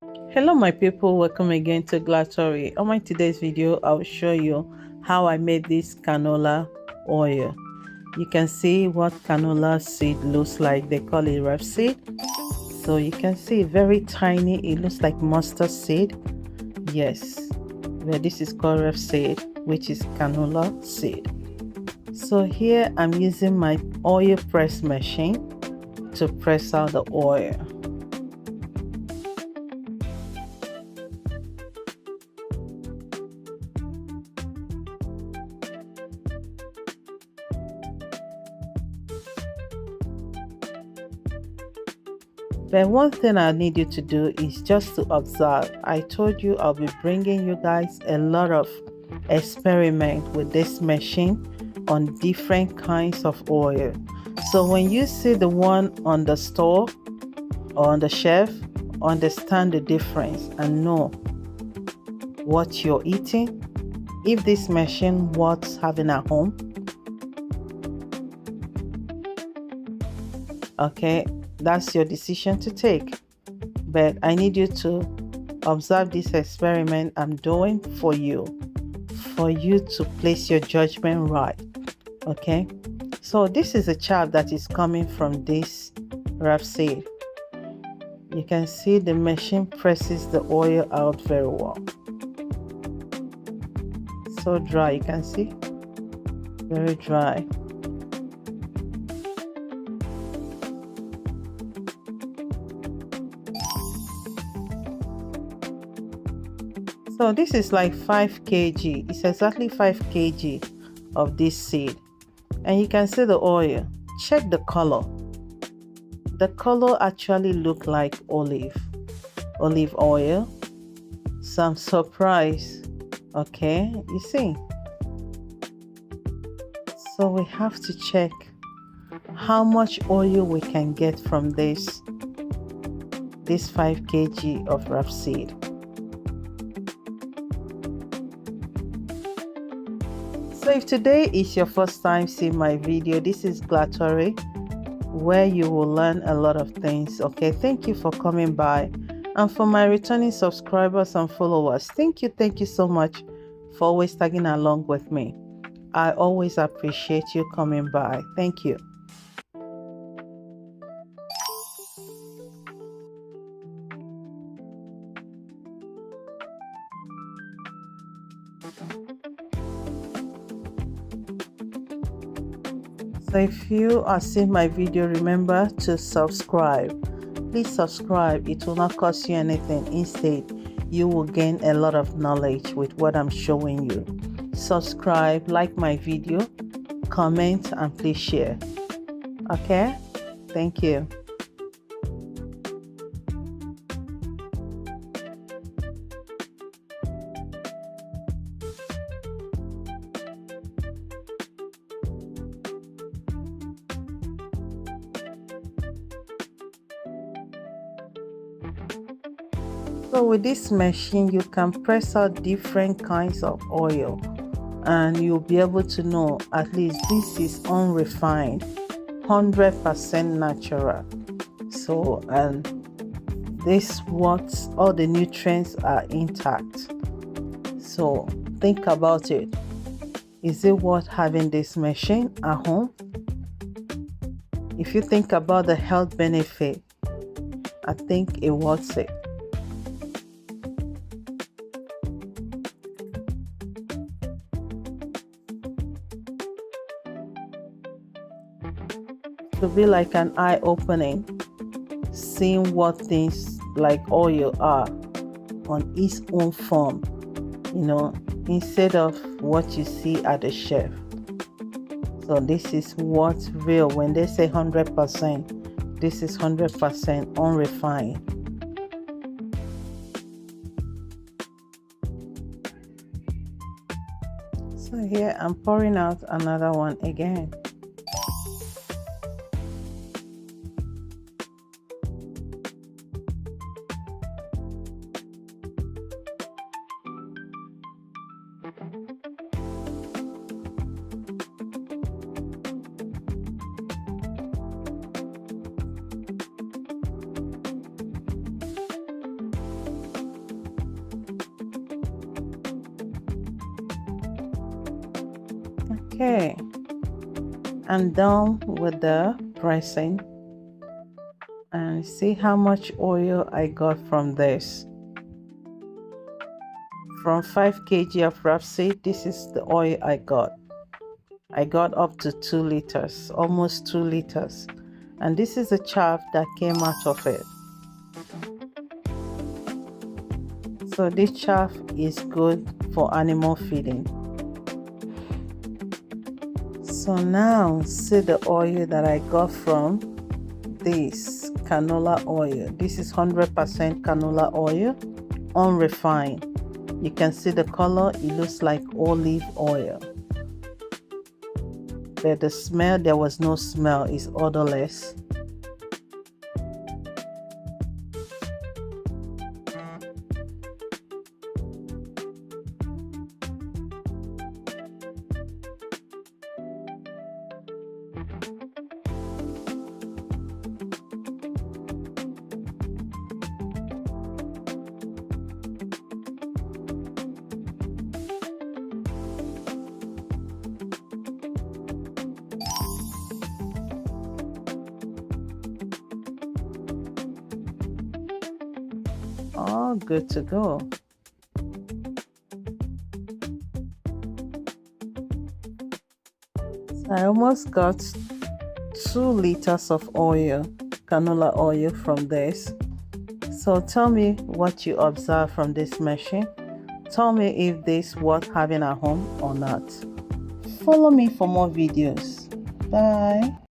Hello my people, welcome again to Glatory. On my today's video I'll show you how I made this canola oil. You can see what canola seed looks like. They call it rape seed. So you can see very tiny, it looks like mustard seed. Yes, but this is called rape seed, which is canola seed. So here I'm using my oil press machine to press out the oil. But one thing I need you to do is just to observe. I told you I'll be bringing you guys a lot of experiment with this machine on different kinds of oil. So when you see the one on the store or on the shelf, understand the difference and know what you're eating. If this machine worth having at home, okay, that's your decision to take, but I need you to observe this experiment I'm doing for you to place your judgment right. Okay, so this is a chaff that is coming from this rape seed. You can see the machine presses the oil out very well. So dry, you can see, very dry. So this is like 5 kg. It's exactly 5 kg of this seed. And you can see the oil. Check the color. The color actually look like olive oil. So I'm surprised. Okay, you see. So we have to check how much oil we can get from this 5 kg of rape seed. So if today is your first time seeing my video, this is Glatory, where you will learn a lot of things. Okay, thank you for coming by. And for my returning subscribers and followers, thank you so much for always tagging along with me. I always appreciate you coming by. Thank you. So if you are seeing my video, remember to subscribe. Please subscribe. It will not cost you anything. Instead, you will gain a lot of knowledge with what I'm showing you. Subscribe, like my video, comment, and please share. Okay? Thank you. So with this machine, you can press out different kinds of oil and you'll be able to know at least this is unrefined, 100% natural. So, and this what all the nutrients are intact. So think about it. Is it worth having this machine at home? If you think about the health benefit, I think it worth it. To be like an eye-opening, seeing what things like oil are on its own form, you know, instead of what you see at the shelf. So this is what's real. When they say 100%, this is 100% unrefined. So here I'm pouring out another one again. Okay, I'm done with the pressing, and see how much oil I got from this. From 5 kg of rapeseed, this is the oil I got. I got up to 2 liters, almost 2 liters. And this is the chaff that came out of it. So this chaff is good for animal feeding. So now see the oil that I got from this canola oil. This is 100% canola oil, unrefined. You can see the color, it looks like olive oil. But the smell, there was no smell, it's odorless. All good to go. So I almost got 2 liters of oil, canola oil from this. So tell me what you observe from this machine. Tell me if this worth having at home or not. Follow me for more videos. Bye.